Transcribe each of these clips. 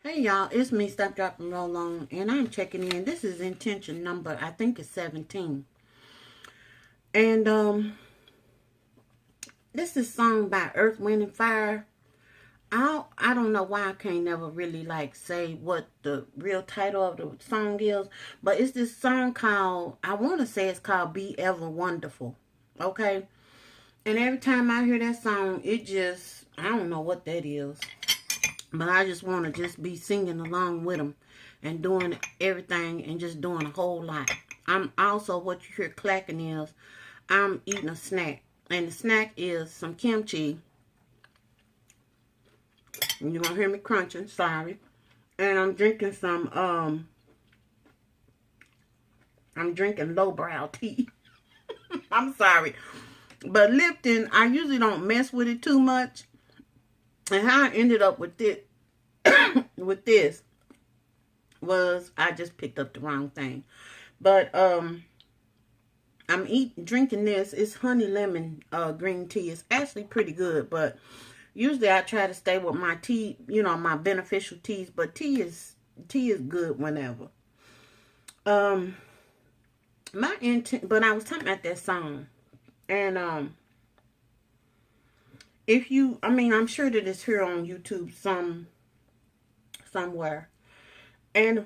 Hey y'all, it's me, Stop, Drop, and Roll On, and I'm checking in. This is intention number, I think it's 17. And this is sung by Earth, Wind, and Fire. I don't know why I can't never really like say what the real title of the song is, but it's this song called, I want to say it's called Be Ever Wonderful. Okay? And every time I hear that song, it just, I don't know what that is. But I just want to just be singing along with them and doing everything and just doing a whole lot. I'm also, what you hear clacking is, I'm eating a snack. And the snack is some kimchi. You're going to hear me crunching, sorry. And I'm drinking I'm drinking lowbrow tea. I'm sorry. But Lipton, I usually don't mess with it too much. And how I ended up with it, with this, was I just picked up the wrong thing. But I'm drinking this. It's honey lemon green tea. It's actually pretty good, but usually I try to stay with my tea, my beneficial teas, but tea is good whenever. My intent, but I was talking about that song. And if you, I'm sure that it's here on YouTube somewhere. And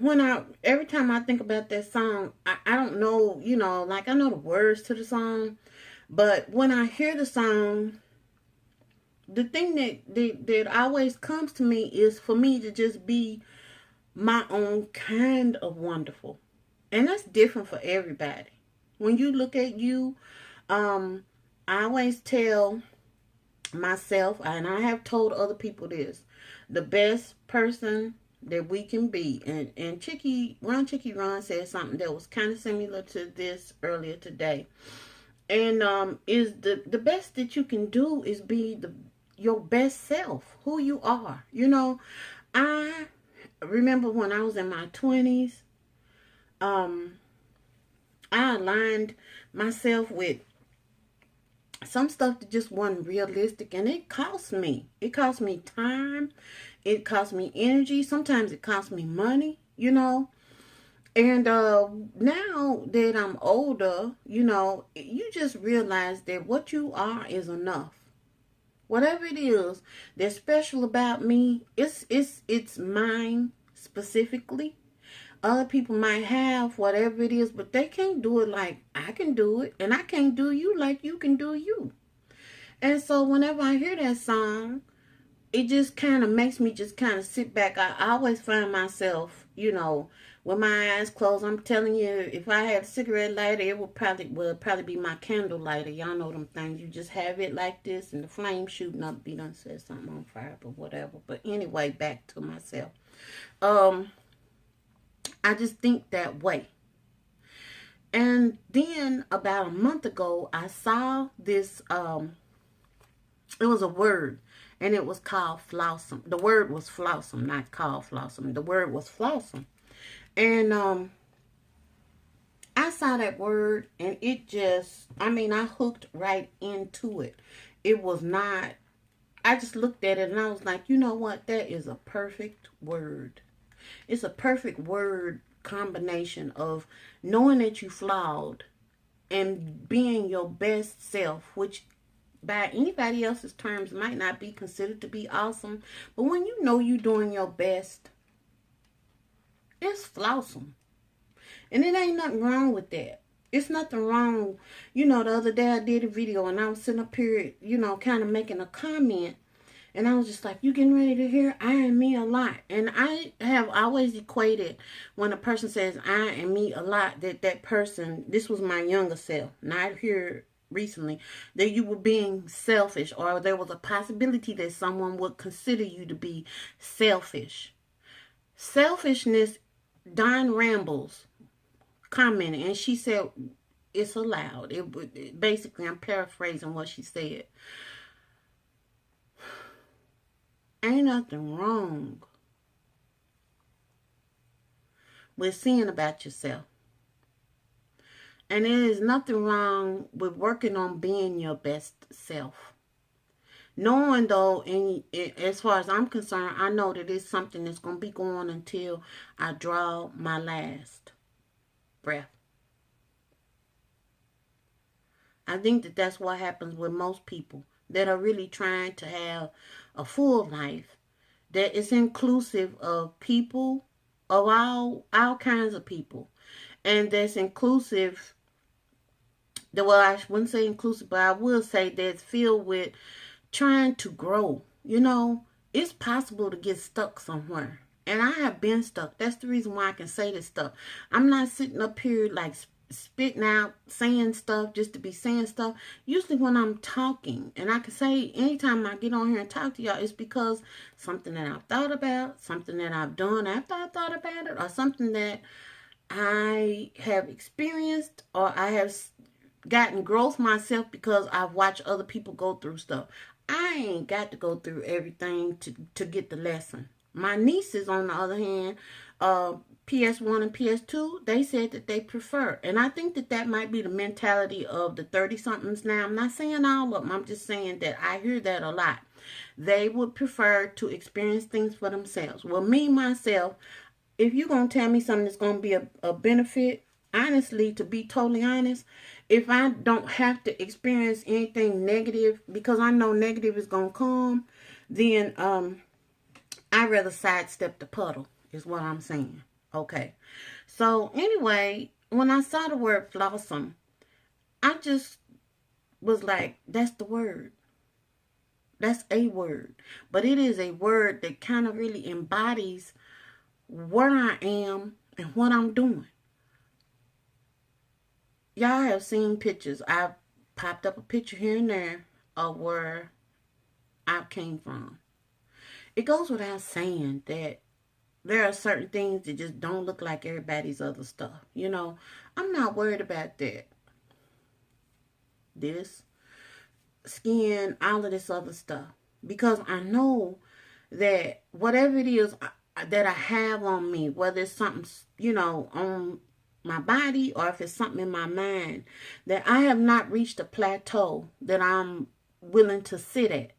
every time I think about that song, I don't know, like I know the words to the song, but when I hear the song, the thing that always comes to me is for me to just be my own kind of wonderful. And that's different for everybody. When you look at you, I always tell myself, and I have told other people this, the best person that we can be. And Chicky Ron said something that was kind of similar to this earlier today. And is the best that you can do is be your best self, who you are. I remember when I was in my 20s, I aligned myself with some stuff that just wasn't realistic, and it cost me. It cost me time. It cost me energy. Sometimes it cost me money, And now that I'm older, you just realize that what you are is enough. Whatever it is that's special about me, it's mine specifically. Other people might have whatever it is, but they can't do it like I can do it. And I can't do you like you can do you. And so whenever I hear that song, it just kind of makes me just kind of sit back. I always find myself, with my eyes closed. I'm telling you, if I had a cigarette lighter, it would probably be my candle lighter. Y'all know them things. You just have it like this, and the flame shooting up. Be done said something on fire, but whatever. But anyway, back to myself. I just think that way. And then about a month ago, I saw this. It was a word, and it was called FLAWSOME. The word was FLAWSOME, not called FLAWSOME. The word was FLAWSOME. And I saw that word, and it just, I hooked right into it. It was not, I just looked at it, and I was like, you know what? That is a perfect word. It's a perfect word combination of knowing that you flawed and being your best self, which by anybody else's terms might not be considered to be awesome. But when you know you're doing your best, it's flawsome. And it ain't nothing wrong with that. It's nothing wrong. The other day I did a video and I was sitting up here, kind of making a comment. And I was just like, you getting ready to hear I and me a lot. And I have always equated when a person says I and me a lot, that person, this was my younger self, not here recently, that you were being selfish, or there was a possibility that someone would consider you to be selfish. Selfishness, Don Rambles commented, and she said, it's allowed. Basically, I'm paraphrasing what she said. Ain't nothing wrong with seeing about yourself. And there is nothing wrong with working on being your best self. Knowing though, as far as I'm concerned, I know that it's something that's going to be going until I draw my last breath. I think that that's what happens with most people that are really trying to have a full life that is inclusive of people, of all kinds of people, and that's inclusive. Well, I wouldn't say inclusive, but I will say that's filled with trying to grow. It's possible to get stuck somewhere. And I have been stuck. That's the reason why I can say this stuff. I'm not sitting up here like spitting out, saying stuff just to be saying stuff. Usually when I'm talking, and I can say anytime I get on here and talk to y'all, it's because something that I've thought about, something that I've done after I thought about it, or something that I have experienced, or I have gotten growth myself because I've watched other people go through stuff. I ain't got to go through everything to get the lesson. My nieces, on the other hand, PS1 and PS2, they said that they prefer. And I think that that might be the mentality of the 30-somethings now. I'm not saying all of them. I'm just saying that I hear that a lot. They would prefer to experience things for themselves. Well, me, myself, if you're going to tell me something that's going to be a benefit, honestly, to be totally honest, if I don't have to experience anything negative, because I know negative is going to come, then I'd rather sidestep the puddle, is what I'm saying. Okay. So, anyway, when I saw the word flawsome, I just was like, that's the word. That's a word. But it is a word that kind of really embodies where I am and what I'm doing. Y'all have seen pictures. I've popped up a picture here and there of where I came from. It goes without saying that there are certain things that just don't look like everybody's other stuff. I'm not worried about that. This, skin, all of this other stuff. Because I know that whatever it is that I have on me, whether it's something, on my body or if it's something in my mind, that I have not reached a plateau that I'm willing to sit at.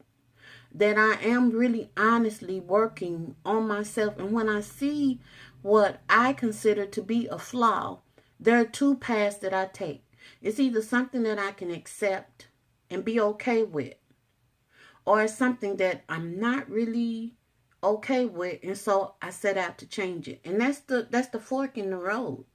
That I am really honestly working on myself. And when I see what I consider to be a flaw, there are two paths that I take. It's either something that I can accept and be okay with, or it's something that I'm not really okay with, and so I set out to change it. And that's the fork in the road.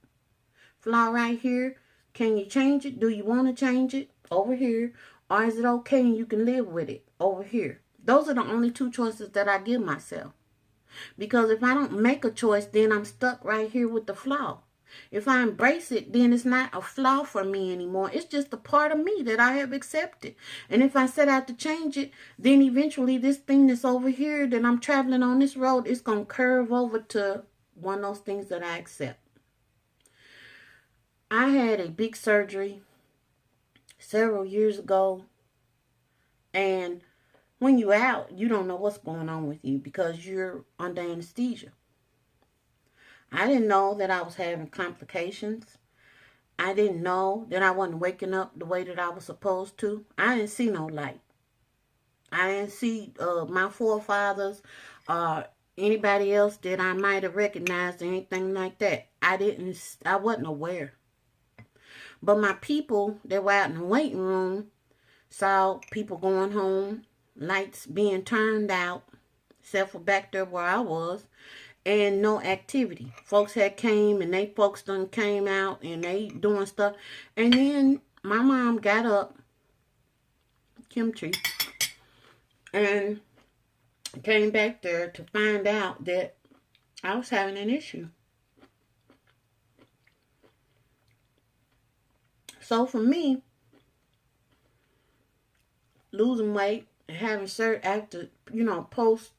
Flaw right here. Can you change it? Do you want to change it? Over here. Or is it okay and you can live with it? Over here. Those are the only two choices that I give myself. Because if I don't make a choice, then I'm stuck right here with the flaw. If I embrace it, then it's not a flaw for me anymore. It's just a part of me that I have accepted. And if I set out to change it, then eventually this thing that's over here that I'm traveling on this road is going to curve over to one of those things that I accept. I had a big surgery several years ago. And when you're out, you don't know what's going on with you because you're under anesthesia. I didn't know that I was having complications. I didn't know that I wasn't waking up the way that I was supposed to. I didn't see no light. I didn't see my forefathers or anybody else that I might have recognized or anything like that. I wasn't aware. But my people that were out in the waiting room saw people going home, lights being turned out, except for back there where I was, and no activity. Folks had came and they folks done came out and they doing stuff. And then my mom got up, kimchi, and came back there to find out that I was having an issue. So for me, losing weight and having surgery after, post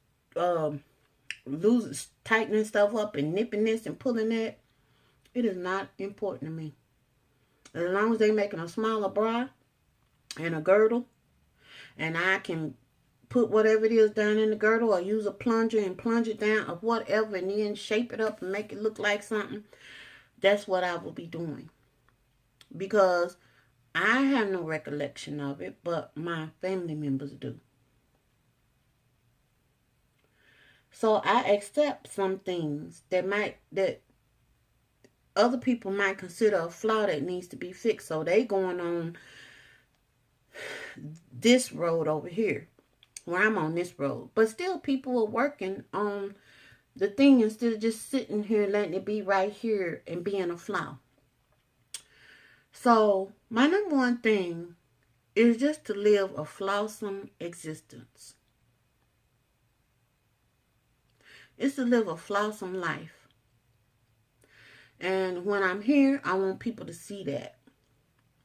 losing, tightening stuff up and nipping this and pulling that, it is not important to me. As long as they making a smaller bra and a girdle, and I can put whatever it is down in the girdle or use a plunger and plunge it down or whatever and then shape it up and make it look like something, that's what I will be doing. Because I have no recollection of it, but my family members do. So I accept some things that other people might consider a flaw that needs to be fixed. So they going on this road over here, where I'm on this road. But still people are working on the thing instead of just sitting here letting it be right here and being a flaw. So my number one thing is just to live a flawsome existence. It's to live a flawsome life. And when I'm here, I want people to see that.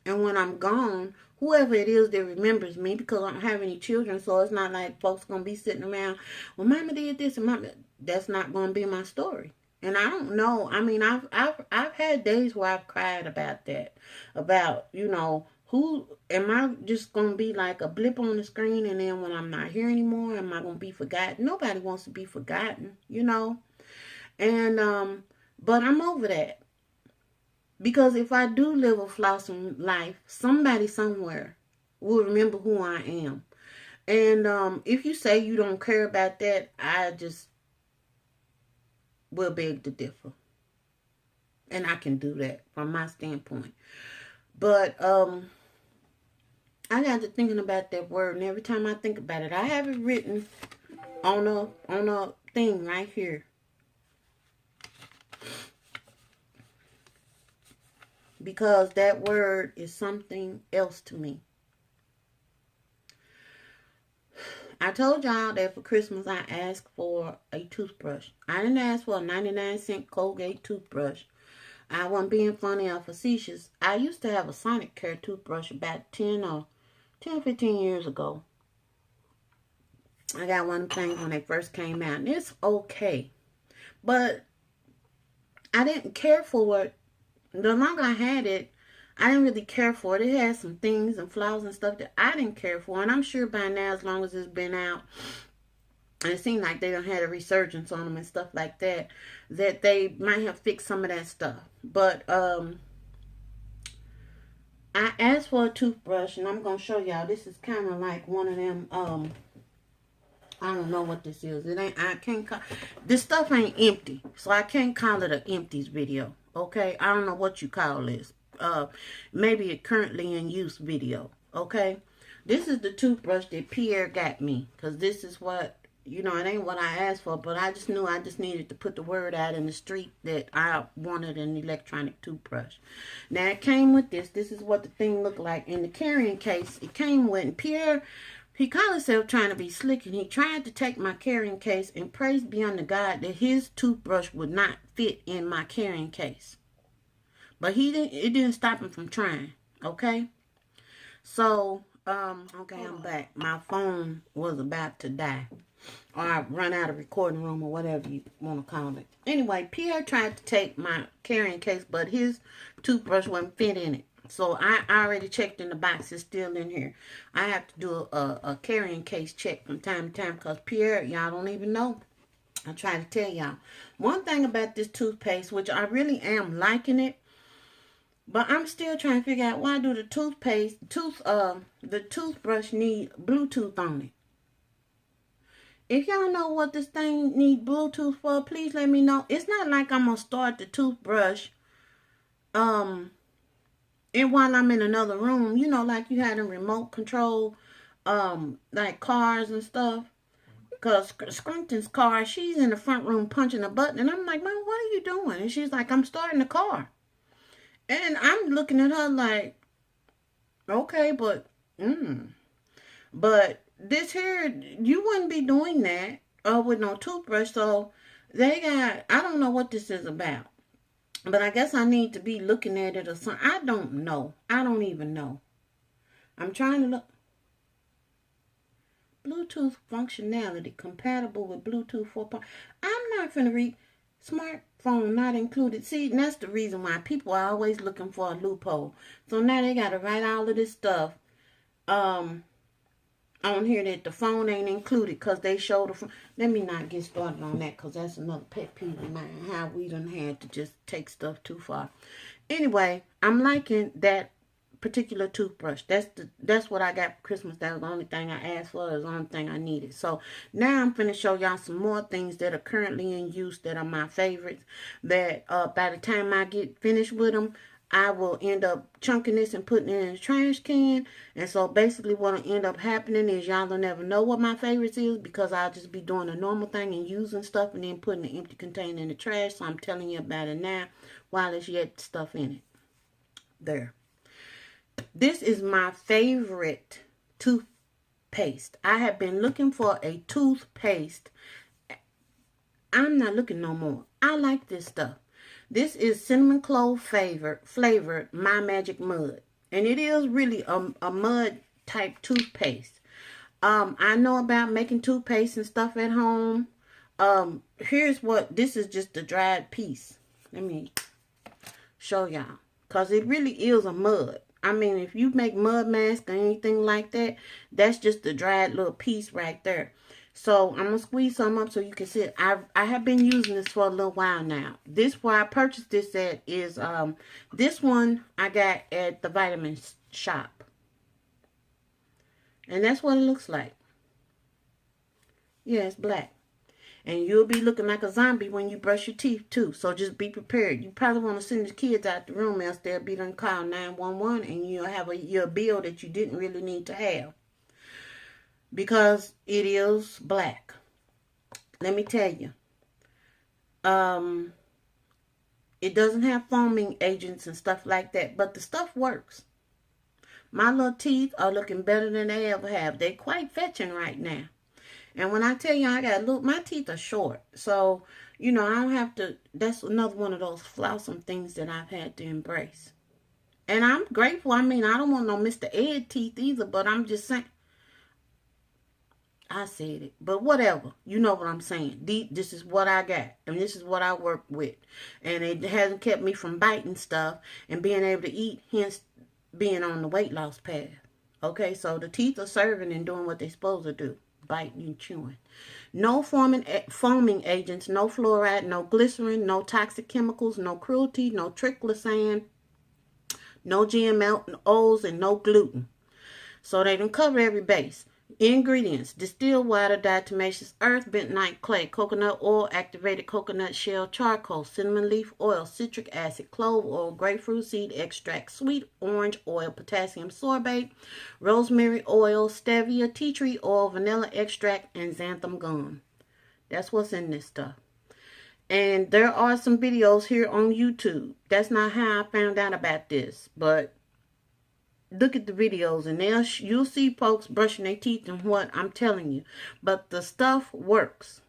And when I'm gone, whoever it is that remembers me, because I don't have any children, so it's not like folks going to be sitting around, well, Mama did this and Mama, that's not going to be my story. And I don't know. I mean, I've had days where I've cried about that. About, you know, who am I just going to be like a blip on the screen, and then when I'm not here anymore, am I going to be forgotten? Nobody wants to be forgotten, you know. And but I'm over that. Because if I do live a flawsome life, somebody somewhere will remember who I am. And if you say you don't care about that, I just will beg to differ. And I can do that from my standpoint. But I got to thinking about that word, and every time I think about it, I have it written on a thing right here. Because that word is something else to me. I told y'all that for Christmas I asked for a toothbrush. I didn't ask for a 99-cent Colgate toothbrush. I wasn't being funny or facetious. I used to have a Sonic Care toothbrush about 10 or 15 years ago. I got one of the things when they first came out, and it's okay. But I didn't care for it. The longer I had it, I didn't really care for it. It had some things and flaws and stuff that I didn't care for. And I'm sure by now, as long as it's been out, and it seemed like they done had a resurgence on them and stuff like that, that they might have fixed some of that stuff. But I asked for a toothbrush, and I'm going to show y'all. This is kind of like one of them, I don't know what this is. It ain't, I can't call, this stuff ain't empty. So I can't call it an empties video. Okay, I don't know what you call this. Maybe a currently in use video. Okay, this is the toothbrush that Pierre got me, because this is what, you know, it ain't what I asked for, but I just knew I just needed to put the word out in the street that I wanted an electronic toothbrush. Now it came with this. This is what the thing looked like in the carrying case. It came with, and Pierre, he called himself trying to be slick, and he tried to take my carrying case, and praise be unto God that his toothbrush would not fit in my carrying case. But it didn't stop him from trying, okay? So, okay, I'm back. My phone was about to die. Or I run out of recording room or whatever you want to call it. Anyway, Pierre tried to take my carrying case, but his toothbrush wouldn't fit in it. So I already checked in the box. It's still in here. I have to do a carrying case check from time to time because Pierre, y'all don't even know. I try to tell y'all. One thing about this toothpaste, which I really am liking it, but I'm still trying to figure out why do the toothbrush need Bluetooth on it. If y'all know what this thing need Bluetooth for, please let me know. It's not like I'm gonna start the toothbrush and while I'm in another room, you know, like you had a remote control, like cars and stuff. Because Scrumpton's car, she's in the front room punching a button. And I'm like, Mom, what are you doing? And she's like, I'm starting the car. And I'm looking at her like, okay, but this here, you wouldn't be doing that with no toothbrush. So they got, I don't know what this is about. But I guess I need to be looking at it or something. I don't know. I don't even know. I'm trying to look. Bluetooth functionality compatible with Bluetooth 4.0. I'm not finna read. Smartphone not included. See, that's the reason why people are always looking for a loophole. So now they got to write all of this stuff on here that the phone ain't included because they showed the phone. Let me not get started on that because that's another pet peeve of mine. How we done had to just take stuff too far. Anyway, I'm liking that particular toothbrush. That's what I got for Christmas. That was the only thing I asked for. It was the only thing I needed. So now I'm finna show y'all some more things that are currently in use that are my favorites. That by the time I get finished with them, I will end up chunking this and putting it in the trash can. And so basically what will end up happening is y'all will never know what my favorites is, because I'll just be doing a normal thing and using stuff and then putting the empty container in the trash. So I'm telling you about it now while there's yet stuff in it. There. This is my favorite toothpaste. I have been looking for a toothpaste. I'm not looking no more. I like this stuff. This is cinnamon clove flavored My Magic Mud. And it is really a mud type toothpaste. I know about making toothpaste and stuff at home. Here's what, this is just the dried piece. Let me show y'all. Because it really is a mud. I mean, if you make mud mask or anything like that, that's just the dried little piece right there. So I'm going to squeeze some up so you can see it. I have been using this for a little while now. This, where I purchased this at, is this one I got at the vitamin shop. And that's what it looks like. Yeah, it's black. And you'll be looking like a zombie when you brush your teeth too. So just be prepared. You probably want to send the kids out the room, else they'll be done call 911 and you'll have your bill that you didn't really need to have. Because it is black. Let me tell you. It doesn't have foaming agents and stuff like that. But the stuff works. My little teeth are looking better than they ever have. They're quite fetching right now. And when I tell you I got look, my teeth are short. So, you know, I don't have to, that's another one of those FLAWSOME things that I've had to embrace. And I'm grateful. I mean, I don't want no Mr. Ed teeth either, but I'm just saying. I said it. But whatever. You know what I'm saying. This is what I got. And this is what I work with. And it hasn't kept me from biting stuff and being able to eat, hence being on the weight loss path. Okay, so the teeth are serving and doing what they're supposed to do. Biting and chewing. No foaming agents, no fluoride, no glycerin, no toxic chemicals, no cruelty, no triclosan, no GMOs, and no gluten. So they don't cover every base. Ingredients: distilled water, diatomaceous earth, bentonite clay, coconut oil, activated coconut shell charcoal, cinnamon leaf oil, citric acid, clove oil, grapefruit seed extract, sweet orange oil, potassium sorbate, rosemary oil, stevia, tea tree oil, vanilla extract, and xanthan gum. That's what's in this stuff. And there are some videos here on YouTube. That's not how I found out about this, but look at the videos and you'll see folks brushing their teeth and what I'm telling you. But the stuff works.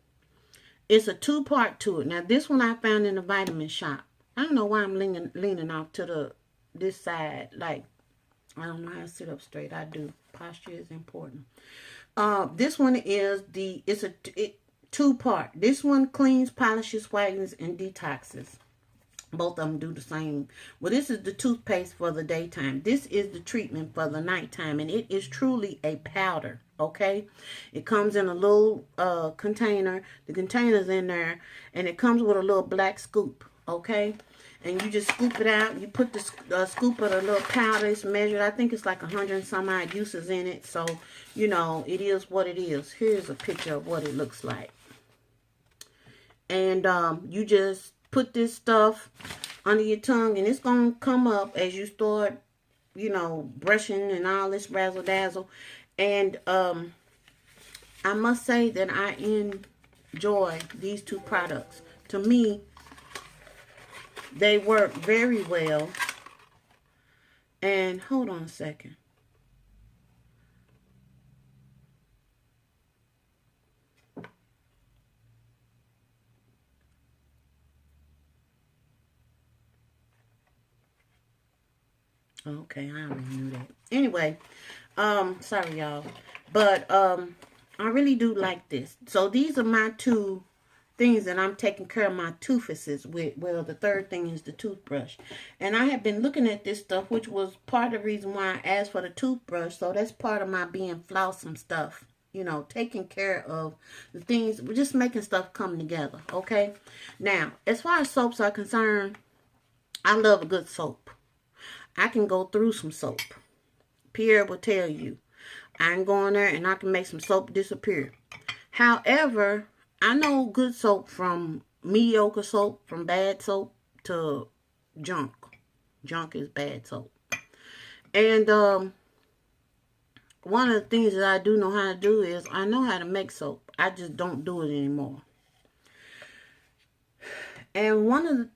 It's a two-part to it. Now, this one I found in the vitamin shop. I don't know why I'm leaning off to this side. Like, I don't know how to sit up straight. I do. Posture is important. This one is it's a two-part. This one cleans, polishes, whitens, and detoxes. Both of them do the same. Well, this is the toothpaste for the daytime. This is the treatment for the nighttime. And it is truly a powder. Okay? It comes in a little container. The container's in there. And it comes with a little black scoop. Okay? And you just scoop it out. You put the scoop of the little powder. It's measured. I think it's like 100 and some odd uses in it. So, you know, it is what it is. Here's a picture of what it looks like. And you just put this stuff under your tongue, and it's going to come up as you start, you know, brushing and all this razzle dazzle. And I must say that I enjoy these two products. To me, they work very well. And hold on a second. Okay, I already knew that. Anyway, sorry y'all. But I really do like this. So these are my two things that I'm taking care of my toothpaste with. Well, the third thing is the toothbrush. And I have been looking at this stuff, which was part of the reason why I asked for the toothbrush. So that's part of my being FLAWSOME stuff. You know, taking care of the things, just making stuff come together. Okay? Now, as far as soaps are concerned, I love a good soap. I can go through some soap. Pierre will tell you. I can go in there and I can make some soap disappear. However, I know good soap from mediocre soap, from bad soap to junk. Junk is bad soap. And one of the things that I do know how to do is I know how to make soap. I just don't do it anymore. And one of the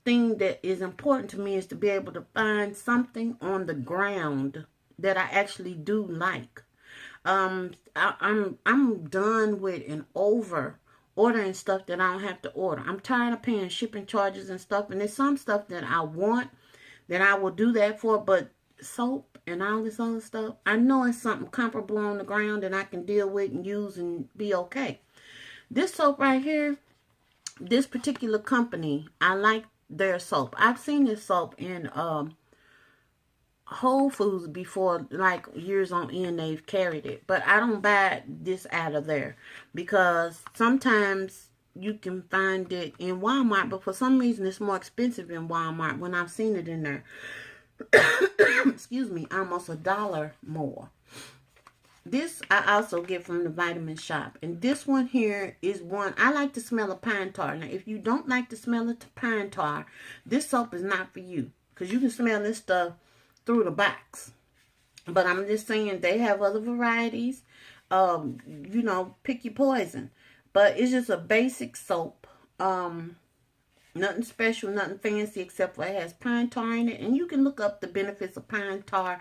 things that is important to me is to be able to find something on the ground that I actually do like. I'm done with and over ordering stuff that I don't have to order. I'm tired of paying shipping charges and stuff. And there's some stuff that I want that I will do that for, but soap and all this other stuff, I know it's something comparable on the ground that I can deal with and use and be okay. This soap right here, this particular company, I like their soap. I've seen this soap in Whole Foods before, like years on end they've carried it. But I don't buy this out of there because sometimes you can find it in Walmart, but for some reason it's more expensive in Walmart when I've seen it in there. Excuse me, almost $1 more. This I also get from the Vitamin Shop. And this one here is one, I like the smell of pine tar. Now, if you don't like the smell of pine tar, this soap is not for you. Because you can smell this stuff through the box. But I'm just saying they have other varieties. You know, pick your poison. But it's just a basic soap. Nothing special, nothing fancy, except for it has pine tar in it. And you can look up the benefits of pine tar.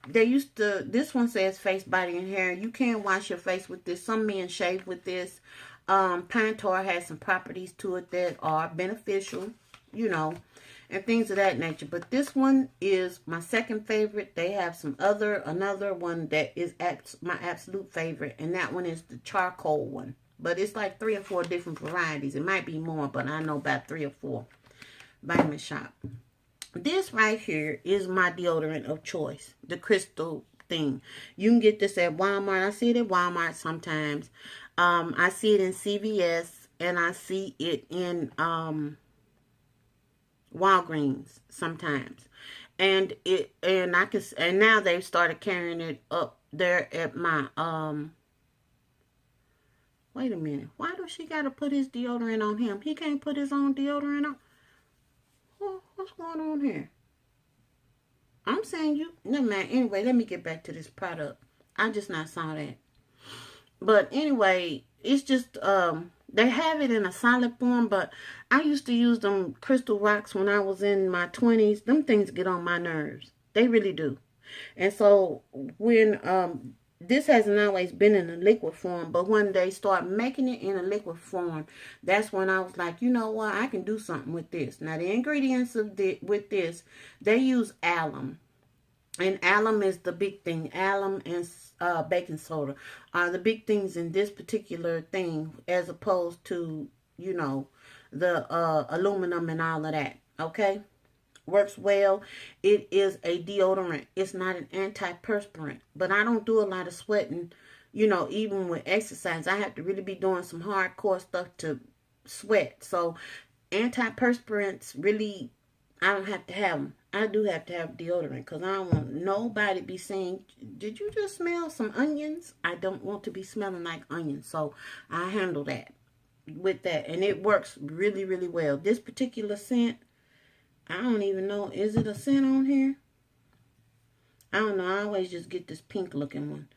This one says face, body, and hair. You can wash your face with this. Some men shave with this. Pine tar has some properties to it that are beneficial, you know, and things of that nature. But this one is my second favorite. They have another one that is my absolute favorite. And that one is the charcoal one. But it's like 3 or 4 different varieties. It might be more, but I know about 3 or 4. Vitamin Shop. This right here is my deodorant of choice. The crystal thing. You can get this at Walmart. I see it at Walmart sometimes. I see it in CVS. And I see it in Walgreens sometimes. And now they've started carrying it up there at my wait a minute. Why does she got to put his deodorant on him? He can't put his own deodorant on. What's going on here? I'm saying you. Never mind. Anyway, let me get back to this product. I just not saw that. But anyway, it's just, they have it in a solid form. But I used to use them Crystal Rocks when I was in my 20s. Them things get on my nerves. They really do. And so when, this hasn't always been in a liquid form, but when they start making it in a liquid form, that's when I was like, you know what, I can do something with this. Now, the ingredients with this, they use alum. And alum is the big thing. Alum and baking soda are the big things in this particular thing, as opposed to, you know, the aluminum and all of that. Okay? Works well. It is a deodorant. It's not an antiperspirant. But I don't do a lot of sweating, you know, even with exercise. I have to really be doing some hardcore stuff to sweat. So antiperspirants, really, I don't have to have them. I do have to have deodorant because I don't want nobody to be saying, did you just smell some onions? I don't want to be smelling like onions. So I handle that with that. And it works really, really well. This particular scent, I don't even know. Is it a scent on here? I don't know. I always just get this pink looking one.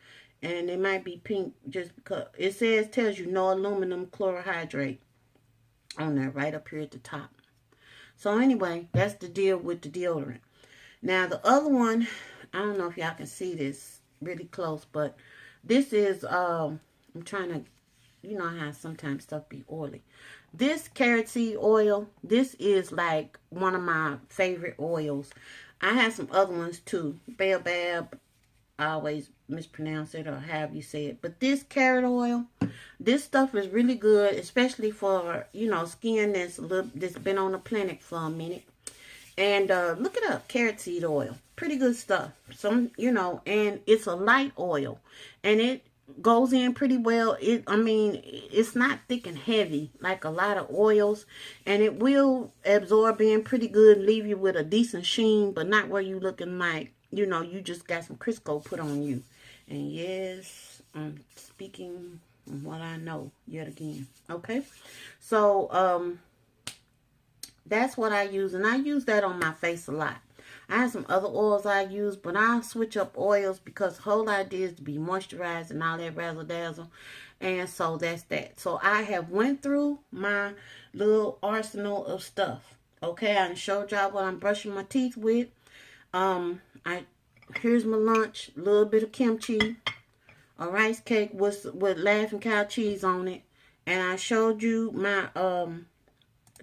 And it might be pink just because it tells you no aluminum chlorohydrate on there right up here at the top. So anyway, that's the deal with the deodorant. Now the other one, I don't know if y'all can see this really close, but this is, I'm trying to, you know how sometimes stuff be oily. This carrot seed oil, this is like one of my favorite oils. I have some other ones too. Baobab, I always mispronounce it or however you say it. But this carrot oil, this stuff is really good, especially for, you know, skin that's been on the planet for a minute. And look it up, carrot seed oil. Pretty good stuff. Some, you know, and it's a light oil. And it goes in pretty well. I mean, it's not thick and heavy like a lot of oils, and it will absorb in pretty good, leave you with a decent sheen, but not where you looking like, you know, you just got some Crisco put on you. And yes, I'm speaking from what I know yet again. Okay, so that's what I use, and I use that on my face a lot. I have some other oils I use, but I switch up oils because the whole idea is to be moisturized and all that razzle dazzle. And so that's that. So I have went through my little arsenal of stuff. Okay, I showed y'all what I'm brushing my teeth with. I here's my lunch, a little bit of kimchi, a rice cake with laughing cow cheese on it, and I showed you my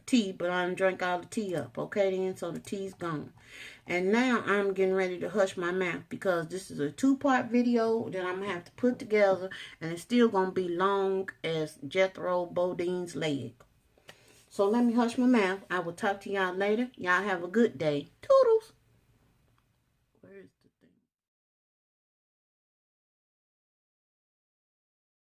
tea, but I done drank all the tea up. Okay then, so the tea's gone. And now I'm getting ready to hush my mouth because this is a 2-part video that I'm going to have to put together. And it's still going to be long as Jethro Bodine's leg. So let me hush my mouth. I will talk to y'all later. Y'all have a good day. Toodles.